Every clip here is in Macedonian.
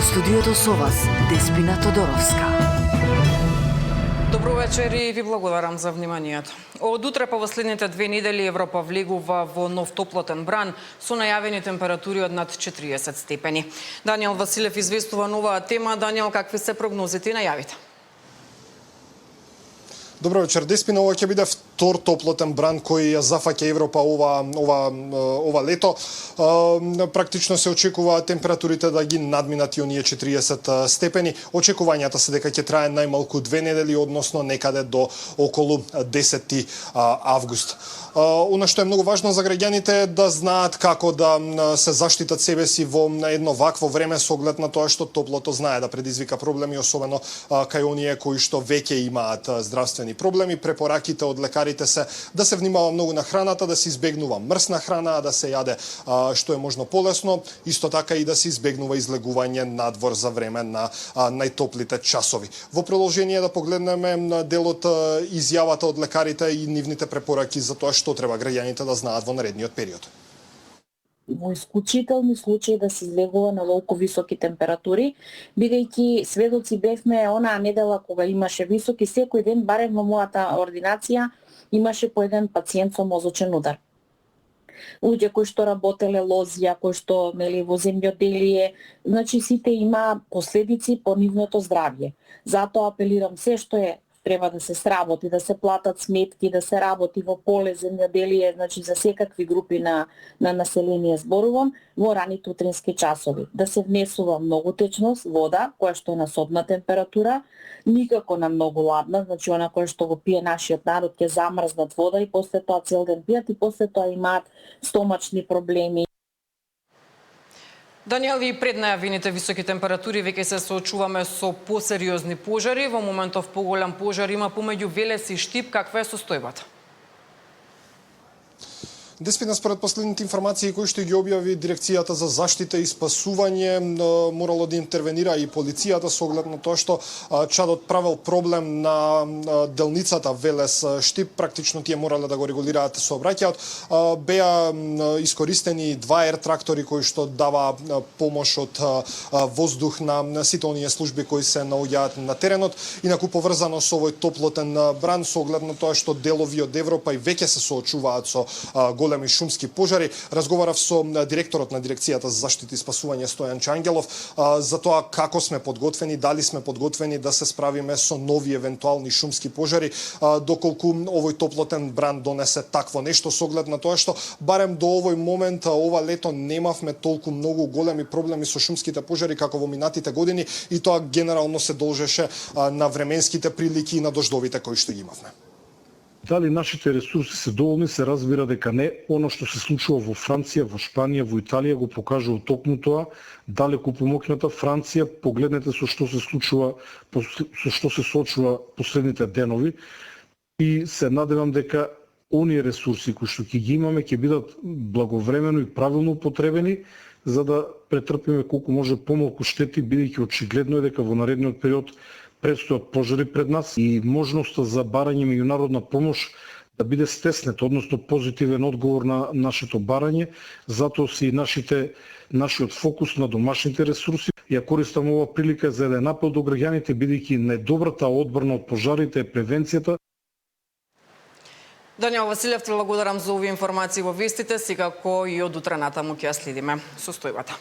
студиото со вас, Деспина Тодоровска. Добро вечер и ви благодарам за вниманието. Од утре по последните 2 недели Европа влегува во нов топлотен бран со најавени температури од над 40 степени. Даниел Василев известува новаа тема. Даниел, какви се прогнозите и најавите? Добро вечер, Деспина. Ова ќе биде втор топлотен бран кој ја зафаќа Европа ова лето. Практично се очекува температурите да ги надминат и оние 40 степени. Очекувањата се дека ќе трае најмалку 2 недели, односно некаде до околу 10 август. Она што е многу важно за граѓаните е да знаат како да се заштитат себе си во едно вакво време со оглед на тоа што топлото знае да предизвика проблеми, особено кај оние кои што веќе имаат здравствени проблеми. Препораките од лекарите се да се внимава многу на храната, да се избегнува мрсна храна, да се јаде што е можно полесно, исто така и да се избегнува излегување надвор за време на најтоплите часови. Во продолжение да погледнеме делот изјавата од лекарите и нивните препораки за тоа што треба граѓаните да знаат во наредниот период. Во исклучителни случаи да се излегува на толку високи температури, бидејќи сведоци бевме онаа недела кога имаше високи, секој ден барем во мојата ординација имаше по еден пациент со мозочен удар. Луѓе кои што работеле лозија, кои што во земјоделие, значи сите има последици по нивното здравје. Затоа апелирам се што треба да се сработи, да се платат сметки, да се работи во поле, земјоделие, значи за секакви групи на население зборувам, во раните утрински часови. Да се внесува многу течност, вода, која што е на собна температура, никако на многу ладна, значи она која што го пие нашиот народ ќе замрзнат вода и после тоа цел ден пијат и после тоа имаат стомачни проблеми. Даниел, и пред најавените високи температури веќе се соочуваме со посериозни пожари. Во моментов поголем пожар има помеѓу Велес и Штип. Каква е состојбата? Деспина, според последните информации кои што ги објави Дирекцијата за заштита и спасување, морало да интервенира и полицијата со оглед на тоа што чадот правел проблем на делницата Велес Штип, практично тие морале да го регулираат сообраќајот. Беа искористени 2 ер трактори кои што дава помош од воздух на сите оние служби кои се наоѓаат на теренот. Инаку поврзано со овој топлотен бран со оглед на тоа што делови од Европа и веќе се соочуваат со големи шумски пожари. Разговарав со директорот на Дирекцијата за заштита и спасување Стојан Чангелов за тоа како сме подготвени, дали сме подготвени да се справиме со нови евентуални шумски пожари, доколку овој топлотен бран донесе такво нешто со оглед на тоа што барем до овој момент ова лето немавме толку многу големи проблеми со шумските пожари како во минатите години и тоа генерално се должеше на временските прилики и на дождовите кои што ги имавме. Дали нашите ресурси се доволни, се разбира дека не. Оно што се случува во Франција, во Шпанија, во Италија го покажува токму тоа. Далеку помоќната Франција, погледнете со што се случува, со што се соочува последните денови и се надевам дека оние ресурси кои што ќе ги имаме ќе бидат благовремено и правилно употребени за да претрпиме колку може помалку штети, бидејќи очигледно е дека во наредниот период предстојат пожари пред нас и можноста за барање меѓународна помош да биде стеснет, односно позитивен одговор на нашето барање, затоа си нашиот фокус на домашните ресурси. Ја користам ова прилика за еден апел до граѓаните, бидејќи најдобрата одбрана од пожарите е превенцијата. Даниел Василев, те благодарам за овие информации во вестите, секако и од утре натаму ќе ја следиме состојбата.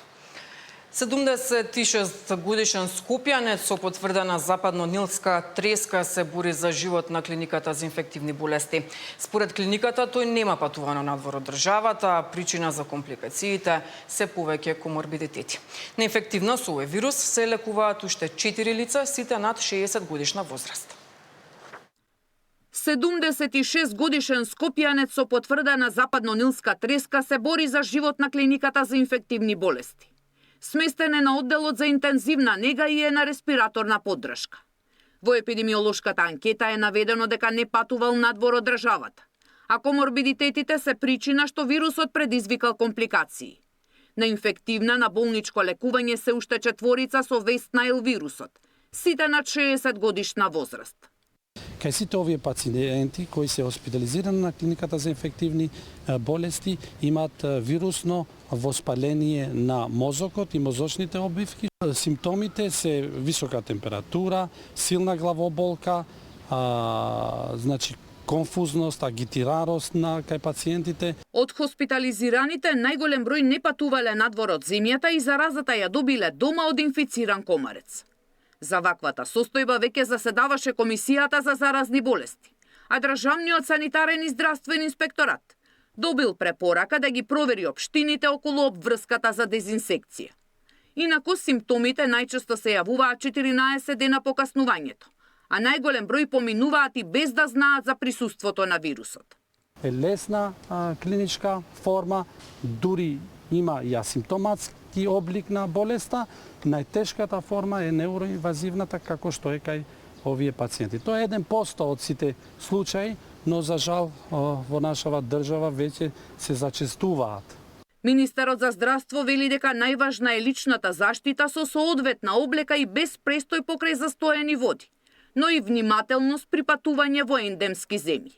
76 годишен скопјанец со потврдена западно-нилска треска се бори за живот на клиниката за инфективни болести. Според клиниката тој нема патувано надвор од државата, а причина за компликациите се повеќе коморбидитети. На инфективно со овој вирус се лекуваат уште 4 лица, сите над 60 годишна возраст. 76 годишен скопјанец со потврдена западно-нилска треска се бори за живот на клиниката за инфективни болести. Сместен е на одделот за интензивна нега и е на респираторна поддршка. Во епидемиолошката анкета е наведено дека не патувал надвор од државата, а коморбидитетите се причина што вирусот предизвикал компликации. На инфективна на болничко лекување се уште 4 со Вест Найл вирусот, сите над 60 годишна возраст. кај сите овие пациенти кои се хоспитализирани на клиниката за инфективни болести имаат вирусно воспаление на мозокот и мозочните обвивки. Симптомите се висока температура, силна главоболка, значи конфузност, агитираност на кај пациентите. Од хоспитализираните најголем број не патувале надвор од земјата и заразата ја добиле дома од инфициран комарец. За ваквата состојба веќе заседаваше Комисијата за заразни болести, а Државниот санитарен и здравствен инспекторат добил препорака да ги провери општините околу обврската за дезинсекција. Инаку симптомите најчесто се јавуваат 14 дена по каснувањето, а најголем број поминуваат и без да знаат за присуството на вирусот. Е лесна клиничка форма, дури има и асимптоматски облик на болеста. Најтешката форма е неуроинвазивната, како што е кај овие пациенти. Тоа е 1% од сите случаи, но за жал во нашава држава веќе се зачестуваат. Министерот за здравство вели дека најважна е личната заштита со соодветна облека и без престој покрај застоени води, но и внимателност при патување во ендемски земји.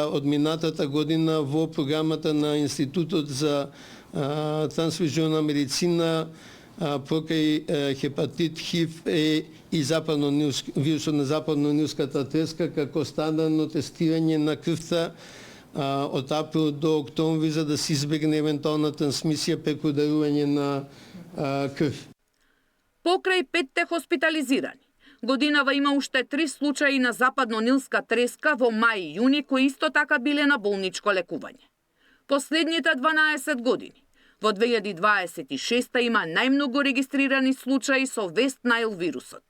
Од минатата година во програмата на Институтот за трансфузионна медицина покрај хепатит, ХИВ и вирусот на западно-нилската треска како стандардно тестирање на крвта од април до октомври за да се избегне евентуална трансмисија преку дарување на крв. Покрај 5 хоспитализирани, годинава има уште 3 случаи на западно-нилска треска во мај и јуни кои исто така биле на болничко лекување. Последните 12 години, во 2026 има најмногу регистрирани случаи со Вест Найл вирусот.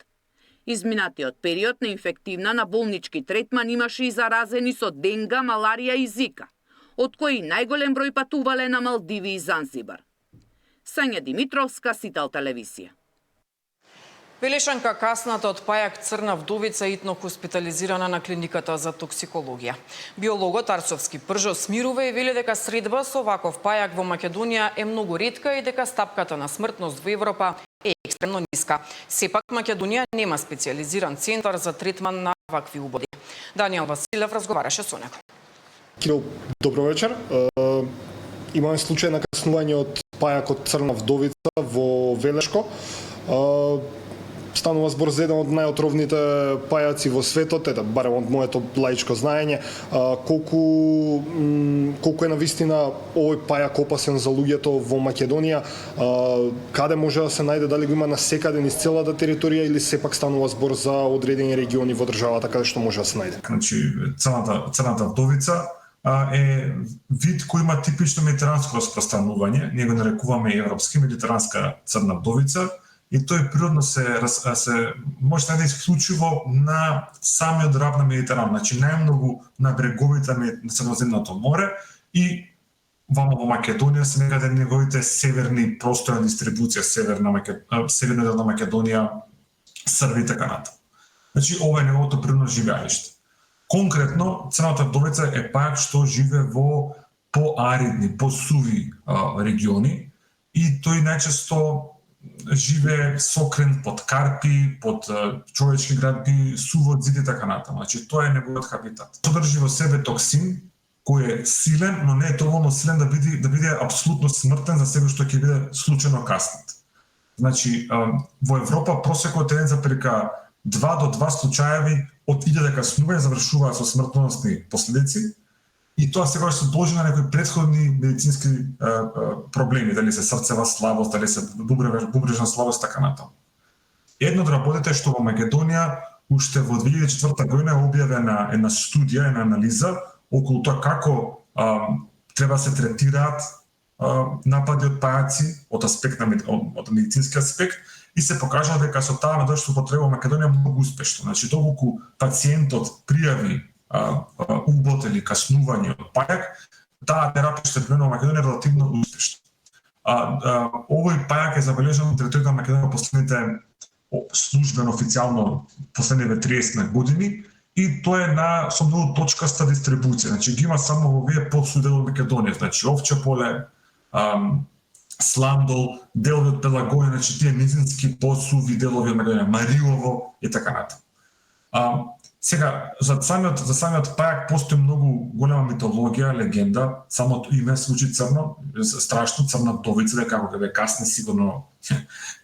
Изминатиот период на инфективна на болнички третман имаше и заразени со денга, маларија и зика, од кои најголем број патувале на Малдиви и Занзибар. Сања Димитровска, Сител телевизија. Велешанка касната од пајак Црна вдовица итно хоспитализирана на клиниката за токсикологија. Биологот Арцовски Пржо смирува и вели дека средба со ваков пајак во Македонија е многу ретка и дека стапката на смртност во Европа е екстремно ниска. Сепак Македонија нема специализиран центар за третман на вакви убоди. Даниел Василев разговараше со него. Кирил, добро вечер. Имаме случај на каснување од пајакот Црна вдовица во Велешко. Станува збор за еден од најотровните пајаци во светот, барем од моето лаичко знаење. Колку е навистина овој пајак опасен за луѓето во Македонија? Каде може да се најде, дали го има насекаде низ целата територија или сепак станува збор за одредени региони во државата каде што може да се најде? Значи, црната вдовица е вид кој има типично медитеранско распространување, ние го нарекуваме европски медитеранска црна вдовица, и тој природно се може да најде исклучиво на самиот раб на Медитеран, значи најмногу на бреговите на Средоземното море и вамо во Македонија се некаде неговите северни простори на дистрибуција, северна дел на Македонија, Србија и така натаму. Значи ова е неговото природно живеалиште. Конкретно црната вдовица е пајак што живе во поаридни, посуви региони и тој најчесто живе сокрен под карпи, под човечки градби, сувот зид и така натаму. Значи тоа е неговиот хабитат. Содржи во себе токсин кој е силен, но не е доволно силен да биде апсолутно смртен за себе што ќе биде случајно каснат. Значи во Европа просекот е за прека 2 до 2 случаеви од 1000 каснувања завршуваат со смртоносни последици. И тоа секогаш се должи на некои претходни медицински проблеми, дали се срцева слабост, дали се бубрежна слабост, така натаму. Едно од работите што во Македонија уште во 2004 година е објавена една студија, една анализа околу тоа како треба се третираат напади од пајаци од аспект од медицински аспект и се покажа дека со таа метода што употреба во Македонија многу успешно. Значи доколку пациентот пријави убот или каснување од пајак, таа терапија што е применувана во Македонија е релативно успешна. Овој пајак е забележан на територијата на Македонија последните службено официјално последните 30 години и тоа е на сомнувано точкаста дистрибуција. Значи ги има само во овие подсуди во Македонија, значи Овче поле, Сламдол, делови од Пелагонија, значи тие медицински подсуви делови од Македонија, Мариово и така натаму. Сега, за самиот пајак постои многу голема митологија, легенда, самото име звучи црно, страшно, црна вдовица, дека како ќе касне сигурно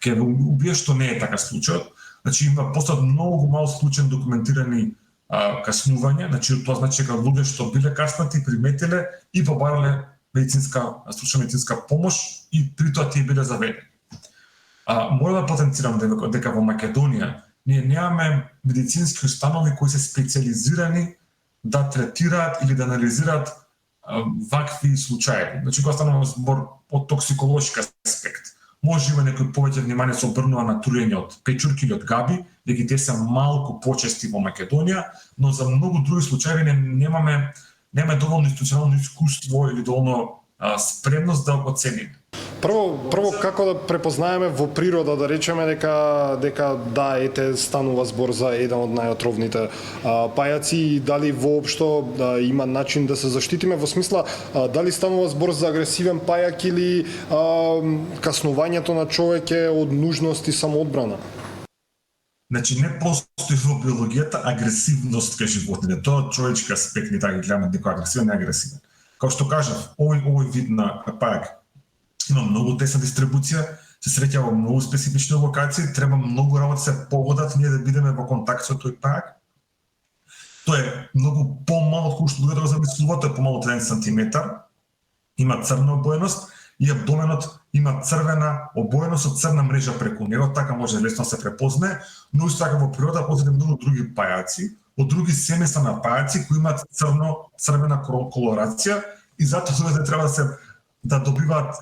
ќе убие, што не е така случајот. Значи постојат многу мал случаи документирани каснувања, значи тоа значи дека луѓе што биле каснати, приметиле и побарале стручна медицинска помош и при тоа тие биле заведени. Мора да потенцирам дека во Македонија ние немаме медицински установи кои се специализирани да третираат или да анализираат вакви случаи. Значи, кога станува збор од токсиколошки аспект, може има некој повеќе внимание се обрнува на труење од печурки или од габи, дека тие се малку почести во Македонија, но за многу други случаи немаме доволно институционално искуство или доволно спремност да го оцениме. Прво како да препознаеме во природа, да речеме дека да, ете, станува збор за еден од најотровните пајаци и дали воопшто има начин да се заштитиме, во смисла дали станува збор за агресивен пајак или каснувањето на човек е од нужност и самоодбрана? Значи не постои во биологијата агресивност кај животните. Тоа човечки аспект не така гледаме дека агресивен, не агресивен. Како што кажав, овој вид на пајак има многу тесна дистрибуција, се среќа во многу специфични локации, треба многу работа се погодат ние да бидеме во контакт со тој пајак. Тој е многу помал од што луѓето го замислуваат, тој е помал од 1 сантиметар, има црна обоеност и абдоменот има црвена обоеност од црна мрежа преку него, така може лесно се препознае, но исто така во природа постојат многу други пајаци, од други семејства на пајаци кои имаат црвена колорација и затоа луѓето треба да добиваат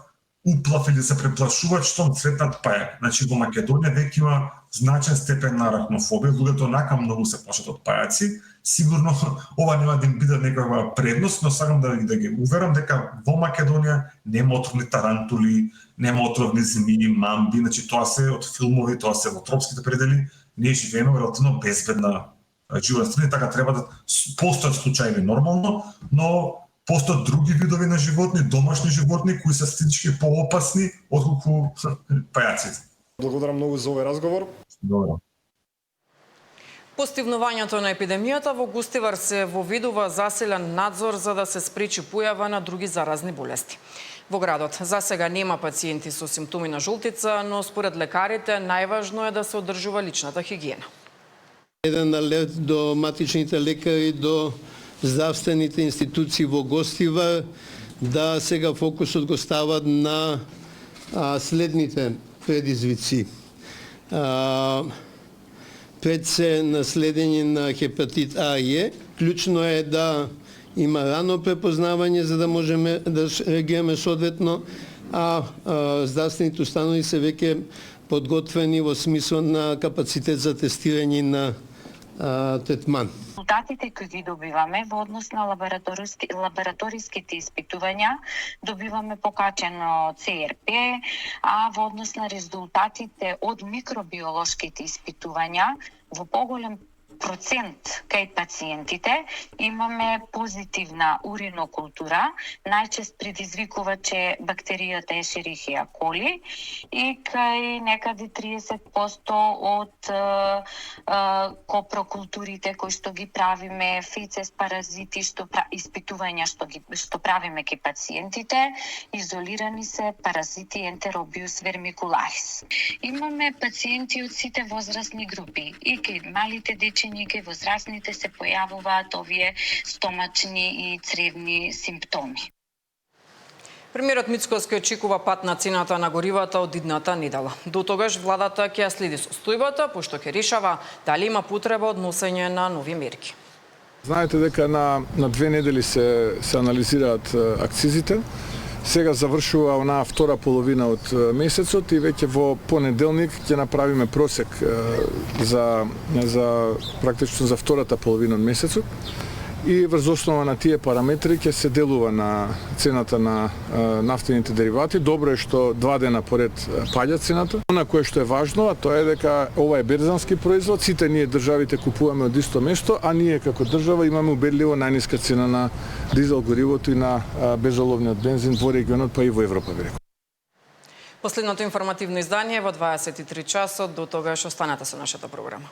уплав или да се преплашуваат што цветнат пајак. Значи во Македонија веќе има значен степен на арахнофобија, луѓето онака многу се плашат од пајаци. Сигурно ова нема да им биде некаква предност, но сакам да ги уверам дека во Македонија нема отровни тарантули, нема отровни змии, мамби, значи тоа се од филмови, тоа се во тропските предели, ние живееме релативно безбедна животна страна, така треба да постојат случаи нормално, но постојат други видови на животни, домашни животни, кои се стички поопасни отколку пајаците. Благодарам многу за овој разговор. Добро. По стивнувањето на епидемијата во Густивар се воведува засилен надзор за да се спречи појава на други заразни болести. Во градот засега нема пациенти со симптоми на жолтица, но според лекарите најважно е да се одржува личната хигиена. Еден алерт до матичните лекари, до здравствените институции во Гостивар, да сега фокусот го стават на следните предизвици. Пред се на следење на хепатит А и Е. Клучно е да има рано препознавање за да можеме да реагираме соодветно, а здравствените установи се веќе подготвени во смисла на капацитет за тестирање на третман. Резултатите кои ги добиваме во однос на лабораториските испитувања, добиваме покачено ЦРП, а во однос на резултатите од микробиолошките испитувања, во поголем процент кај пациентите имаме позитивна уринокултура, најчест предизвикувач е бактеријата Escherichia coli и кај некаде 30% од копрокултурите кои што ги правиме, фецес паразити, испитувања што правиме кај пациентите, изолирани се паразити Enterobius vermicularis. Имаме пациенти од сите возрастни групи, и кај малите дечиња и кај возрастните се појавуваат овие стомачни и цревни симптоми. Премиерот Мицкоски очекува пат на цената на горивата од идната недела. До тогаш владата ќе ја следи состојбата, пошто ќе решава дали има потреба од носење на нови мерки. Знаете дека на 2 недели се анализираат акцизите. Сега завршува онаа втора половина од месецот и веќе во понеделник ќе направиме просек за практично за втората половина од месецот. И врз основа на тие параметри ќе се делува на цената на нафтените деривати. Добро е што 2 дена поред паѓа цената. Она кое што е важно, а тоа е дека ова е берзански производ, сите ние државите купуваме од исто место, а ние како држава имаме убедливо најниска цена на дизел горивото и на безоловниот бензин во регионот, па и во Европа, би рекол. Последното информативно издание во 23 часот, до тогаш останете со нашата програма.